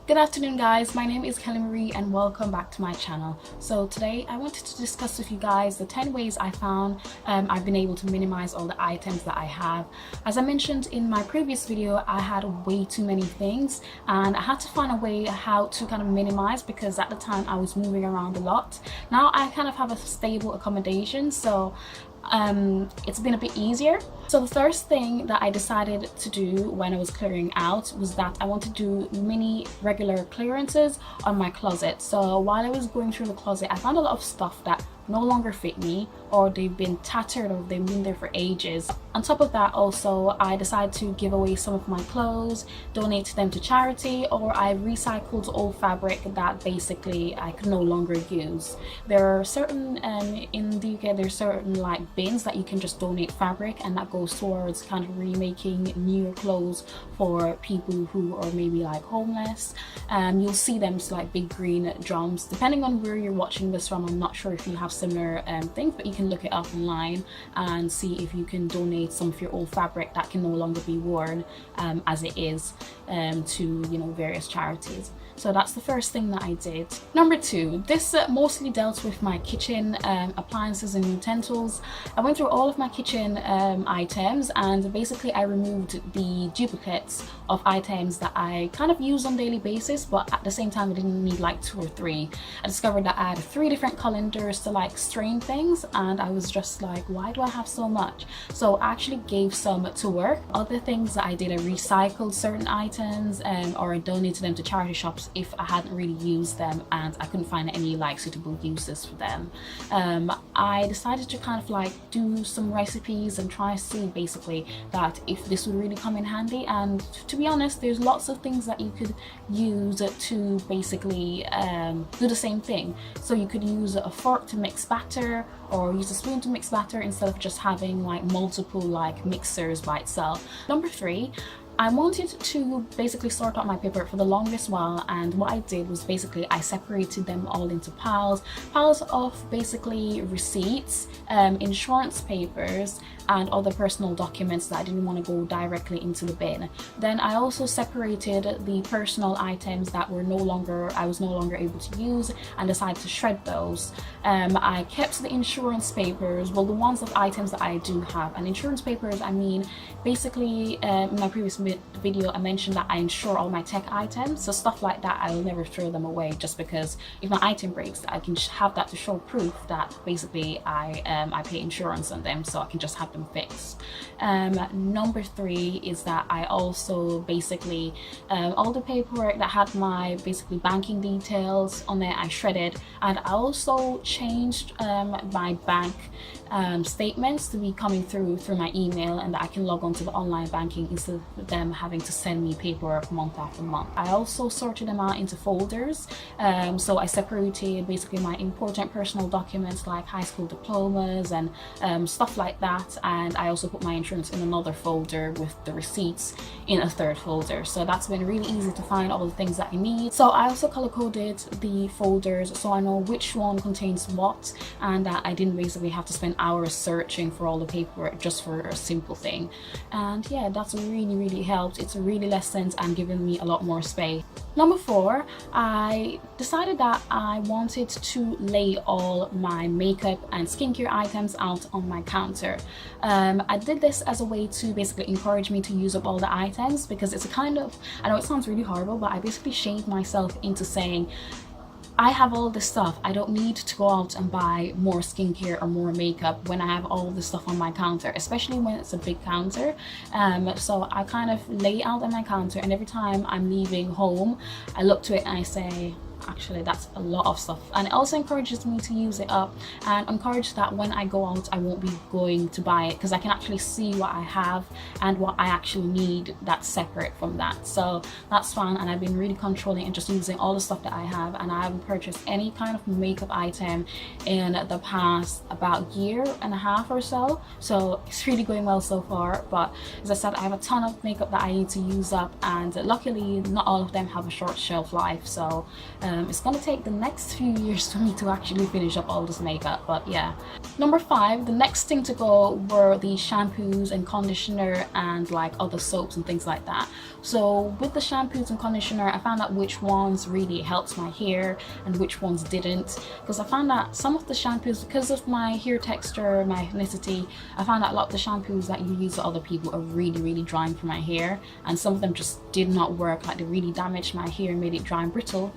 Good afternoon guys, my name is Kelli-Marie and welcome back to my channel. So today I wanted to discuss with you guys the 10 ways I found I've been able to minimize all the items that I have. As I mentioned in my previous video, I had way too many things and I had to find a way how to kind of minimize, because at the time I was moving around a lot. Now I kind of have a stable accommodation, so it's been a bit easier. So the first thing that I decided to do when I was clearing out was that I want to do mini regular clearances on my closet. So while I was going through the closet, I found a lot of stuff that no longer fit me, or they've been tattered, or they've been there for ages. On top of that, also I decided to give away some of my clothes, donate them to charity, or I recycled old fabric that basically I could no longer use. There are certain in the UK there's certain like bins that you can just donate fabric, and that goes towards kind of remaking newer clothes for people who are maybe like homeless. You'll see them like big green drums. Depending on where you're watching this from, I'm not sure if you have similar things, but you can look it up online and see if you can donate some of your old fabric that can no longer be worn as it is to, you know, various charities. So that's the first thing that I did. Number two, this mostly dealt with my kitchen appliances and utensils. I went through all of my kitchen items, and basically I removed the duplicates of items that I kind of use on a daily basis, but at the same time I didn't need like 2 or 3. I discovered that I had 3 different calendars to like strain things, and I was just like, why do I have so much? So I actually gave some to work. Other things that I did, I recycled certain items or I donated them to charity shops if I hadn't really used them and I couldn't find any like suitable uses for them. I decided to kind of like do some recipes and try to see basically that if this would really come in handy. And to be honest, there's lots of things that you could use to basically do the same thing. So you could use a fork to mix batter, or use a spoon to mix batter, instead of just having like multiple like mixers by itself. Number 3, I wanted to basically sort out my paperwork for the longest while, and what I did was basically I separated them all into piles of basically receipts, insurance papers, and other personal documents that I didn't want to go directly into the bin. Then I also separated the personal items that were I was no longer able to use, and decided to shred those. I kept the insurance papers, well, the ones of items that I do have. And insurance papers, I mean, basically in my previous video I mentioned that I insure all my tech items, so stuff like that I will never throw them away, just because if my item breaks I can have that to show proof that basically I pay insurance on them, so I can just have them fixed. Number 3 is that I also basically all the paperwork that had my basically banking details on there I shredded, and I also changed my bank statements to be coming through my email, and that I can log on to the online banking instead of them having to send me paperwork month after month. I also sorted them out into folders, so I separated basically my important personal documents like high school diplomas and stuff like that, and I also put my insurance in another folder with the receipts in a 3rd folder. So that's been really easy to find all the things that I need. So I also color coded the folders so I know which one contains what, and that I didn't basically have to spend hours searching for all the paperwork just for a simple thing. And yeah, that's really helped. It's really lessened and given me a lot more space. Number 4, I decided that I wanted to lay all my makeup and skincare items out on my counter. I did this as a way to basically encourage me to use up all the items, because it's a kind of, I know it sounds really horrible, but I basically shamed myself into saying, I have all this stuff, I don't need to go out and buy more skincare or more makeup when I have all this stuff on my counter, especially when it's a big counter. So I kind of lay out on my counter, and every time I'm leaving home I look to it and I say, actually that's a lot of stuff. And it also encourages me to use it up, and encourage that when I go out I won't be going to buy it, because I can actually see what I have and what I actually need that's separate from that. So that's fun, and I've been really controlling and just using all the stuff that I have, and I haven't purchased any kind of makeup item in the past about year and a half or so. So it's really going well so far, but as I said, I have a ton of makeup that I need to use up, and luckily not all of them have a short shelf life, so It's gonna take the next few years for me to actually finish up all this makeup, but yeah. Number 5, the next thing to go were the shampoos and conditioner and like other soaps and things like that. So with the shampoos and conditioner, I found out which ones really helped my hair and which ones didn't, because I found that some of the shampoos, because of my hair texture, my ethnicity, I found out a lot of the shampoos that you use for other people are really drying for my hair, and some of them just did not work. Like, they really damaged my hair and made it dry and brittle,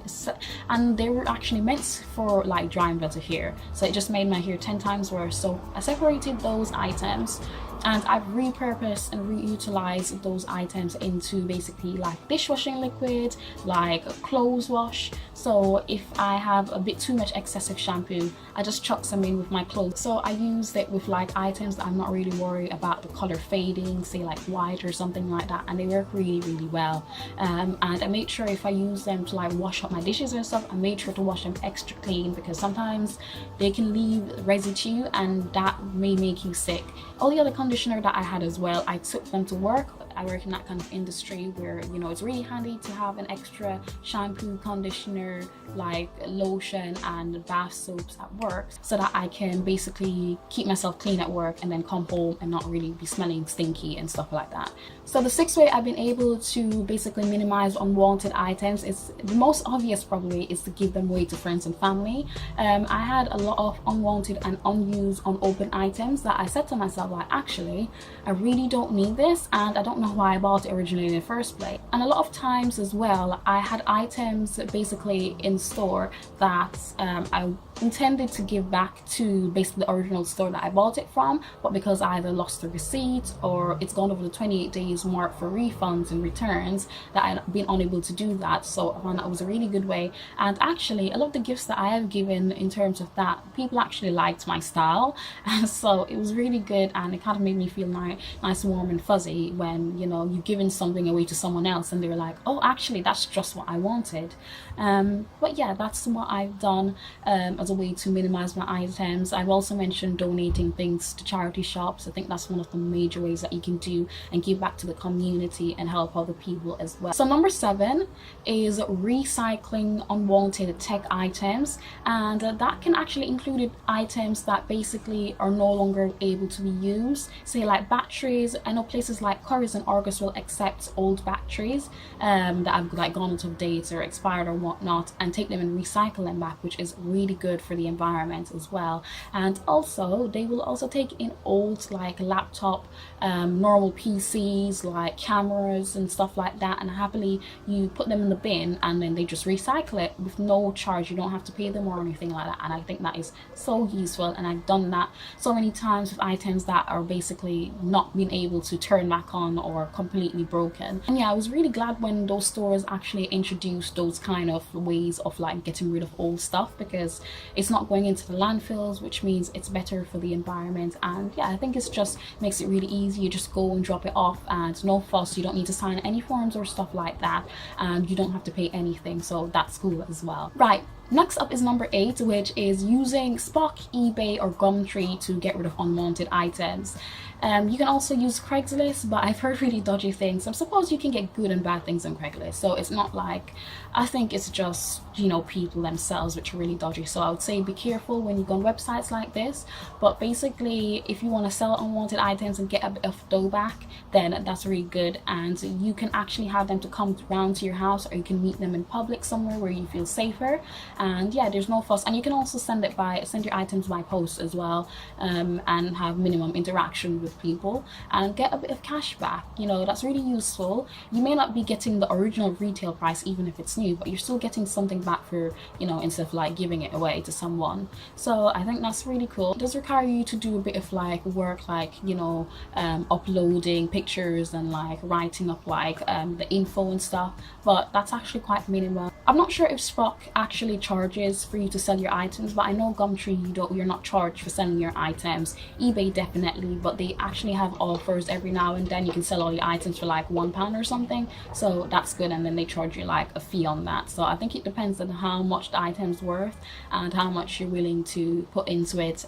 and they were actually meant for like dry and brittle hair, so it just made my hair 10 times worse. So I separated those items and I've repurposed and reutilized those items into basically like dishwashing liquid, like clothes wash. So if I have a bit too much excessive shampoo, I just chuck some in with my clothes. So I used it with like items that I'm not really worried about the color fading, say like white or something like that, and they work really well. And I made sure if I use them to like wash up my dishes and stuff, I made sure to wash them extra clean, because sometimes they can leave residue and that may make you sick. All the other conditioner that I had as well, I took them to work. I work in that kind of industry where, you know, it's really handy to have an extra shampoo, conditioner, like lotion and bath soaps at work, so that I can basically keep myself clean at work and then come home and not really be smelling stinky and stuff like that. So the 6th way I've been able to basically minimize unwanted items is, the most obvious probably, is to give them away to friends and family. I had a lot of unwanted and unused, unopened items that I said to myself, like, actually I really don't need this, and I don't know why I bought it originally in the first place. And a lot of times as well, I had items basically in store that I intended to give back to basically the original store that I bought it from, but because I either lost the receipt or it's gone over the 28 days mark for refunds and returns, that I've been unable to do that. So I found that was a really good way. And actually, a lot of the gifts that I have given in terms of that, people actually liked my style, and so it was really good, and it kind of made me feel nice, warm and fuzzy when, you know, you've given something away to someone else and they were like, oh, actually that's just what I wanted. But yeah, that's what I've done as a way to minimize my items. I've also mentioned donating things to charity shops. I think that's one of the major ways that you can do and give back to the community and help other people as well. So number 7 is recycling unwanted tech items, and that can actually include items that basically are no longer able to be used, say like batteries. I know places like Currys and Argos will accept old batteries that have like gone out of date or expired or whatnot, and take them and recycle them back, which is really good for the environment as well. And also they will also take in old like laptop, normal PCs, like cameras and stuff like that, and happily you put them in the bin and then they just recycle it with no charge. You don't have to pay them or anything like that, and I think that is so useful. And I've done that so many times with items that are basically not being able to turn back on or completely broken. And yeah, I was really glad when those stores actually introduced those kind of ways of like getting rid of old stuff, because it's not going into the landfills, which means it's better for the environment. And yeah, I think it's just makes it really easy. You just go and drop it off and no fuss. You don't need to sign any forms or stuff like that, and you don't have to pay anything, so that's cool as well. Right, next up is number 8, which is using Spock, eBay or Gumtree to get rid of unwanted items. You can also use Craigslist, but I've heard really dodgy things. I suppose you can get good and bad things on Craigslist, so it's not like, I think it's just, you know, people themselves which are really dodgy. So I would say be careful when you go on websites like this. But basically, if you want to sell unwanted items and get a bit of dough back, then that's really good, and you can actually have them to come round to your house, or you can meet them in public somewhere where you feel safer. And yeah, there's no fuss, and you can also send your items by post as well, and have minimum interaction with people and get a bit of cash back. You know, that's really useful. You may not be getting the original retail price even if it's new, but you're still getting something back for, you know, instead of like giving it away to someone. So I think that's really cool. It does require you to do a bit of like work, like, you know, uploading pictures and like writing up like the info and stuff, but that's actually quite minimal. I'm not sure if Spock actually charges for you to sell your items, but I know Gumtree you're not charged for selling your items. eBay definitely, but they actually have offers every now and then. You can sell all your items for like £1 or something, so that's good, and then they charge you like a fee on that. So I think it depends on how much the item's worth and how much you're willing to put into it.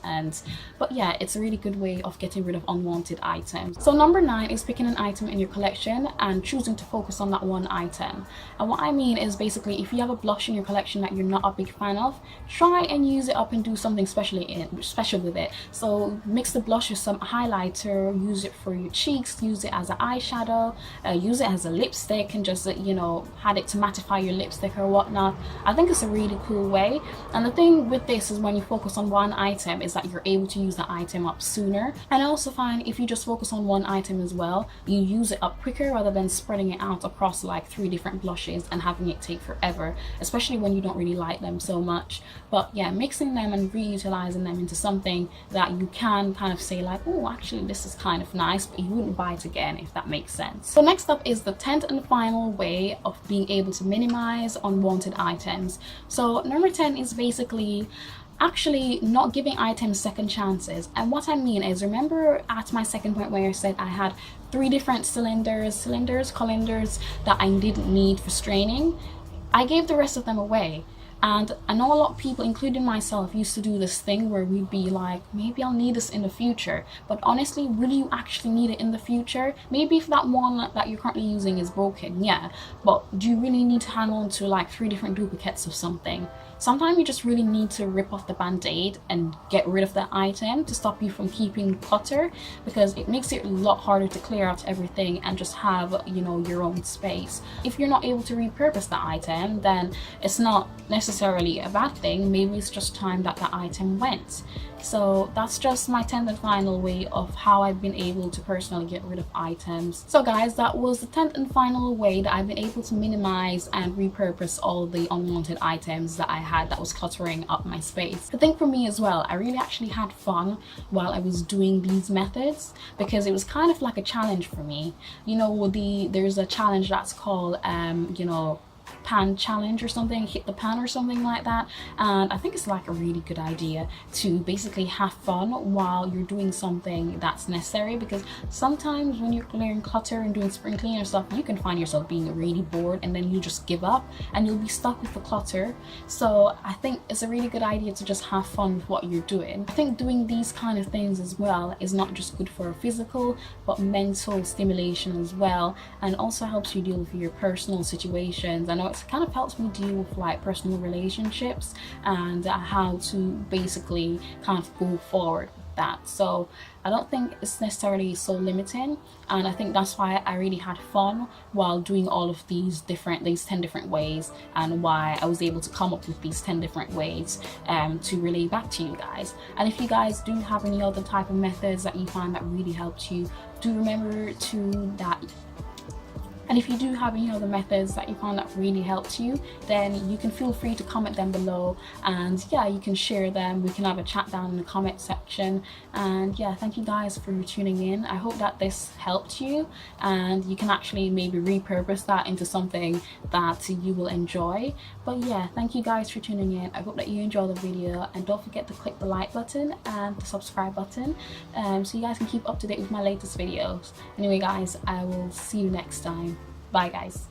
But yeah, it's a really good way of getting rid of unwanted items. So number 9 is picking an item in your collection and choosing to focus on that one item. And what I mean is basically, if you have a blush in your collection that you're not a big fan of, try and use it up and do something special with it. So mix the blush with some highlighter, use it for your cheeks, use it as an eyeshadow, use it as a lipstick, and just add it to mattify your lipstick or whatnot. I think it's a really cool way. And the thing with this is, when you focus on one item, is that you're able to use the item up sooner. And I also find if you just focus on one item as well, you use it up quicker rather than spreading it out across like 3 different blushes and having it take forever, especially when you don't really like them so much. But yeah, mixing them and reutilizing them into something that you can kind of say like, oh, actually this is kind of nice, but you wouldn't buy it again, if that makes sense. So next up is the 10th and final way of being able to minimize unwanted items. So number 10 is basically actually not giving items second chances. And what I mean is, remember at my second point where I said I had 3 different cylinders that I didn't need for straining? I gave the rest of them away. And I know a lot of people, including myself, used to do this thing where we'd be like, maybe I'll need this in the future. But honestly, will you actually need it in the future? Maybe if that one that you're currently using is broken, yeah. But do you really need to hang on to like 3 different duplicates of something? Sometimes you just really need to rip off the band-aid and get rid of that item to stop you from keeping clutter, because it makes it a lot harder to clear out everything and just have, your own space. If you're not able to repurpose that item, then it's not necessarily a bad thing. Maybe it's just time that the item went. So that's just my 10th and final way of how I've been able to personally get rid of items. So guys, that was the 10th and final way that I've been able to minimize and repurpose all the unwanted items that I had that was cluttering up my space. The thing for me as well, I really actually had fun while I was doing these methods, because it was kind of like a challenge for me. There's a challenge that's called pan challenge or something, hit the pan or something like that, and I think it's like a really good idea to basically have fun while you're doing something that's necessary, because sometimes when you're clearing clutter and doing spring clean or stuff, you can find yourself being really bored and then you just give up and you'll be stuck with the clutter. So I think it's a really good idea to just have fun with what you're doing. I think doing these kind of things as well is not just good for physical but mental stimulation as well, and also helps you deal with your personal situations. I know it kind of helps me deal with like personal relationships and how to basically kind of go forward with that. So I don't think it's necessarily so limiting, and I think that's why I really had fun while doing all of these 10 different ways, and why I was able to come up with these 10 different ways to relay back to you guys. And if you guys do have any other type of methods that you find that really helped you, do remember and if you do have any other methods that you found that really helped you, then you can feel free to comment them below, and yeah, you can share them. We can have a chat down in the comment section. And yeah, thank you guys for tuning in. I hope that this helped you and you can actually maybe repurpose that into something that you will enjoy. But yeah, thank you guys for tuning in. I hope that you enjoyed the video, and don't forget to click the like button and the subscribe button so you guys can keep up to date with my latest videos. Anyway guys, I will see you next time. Bye guys.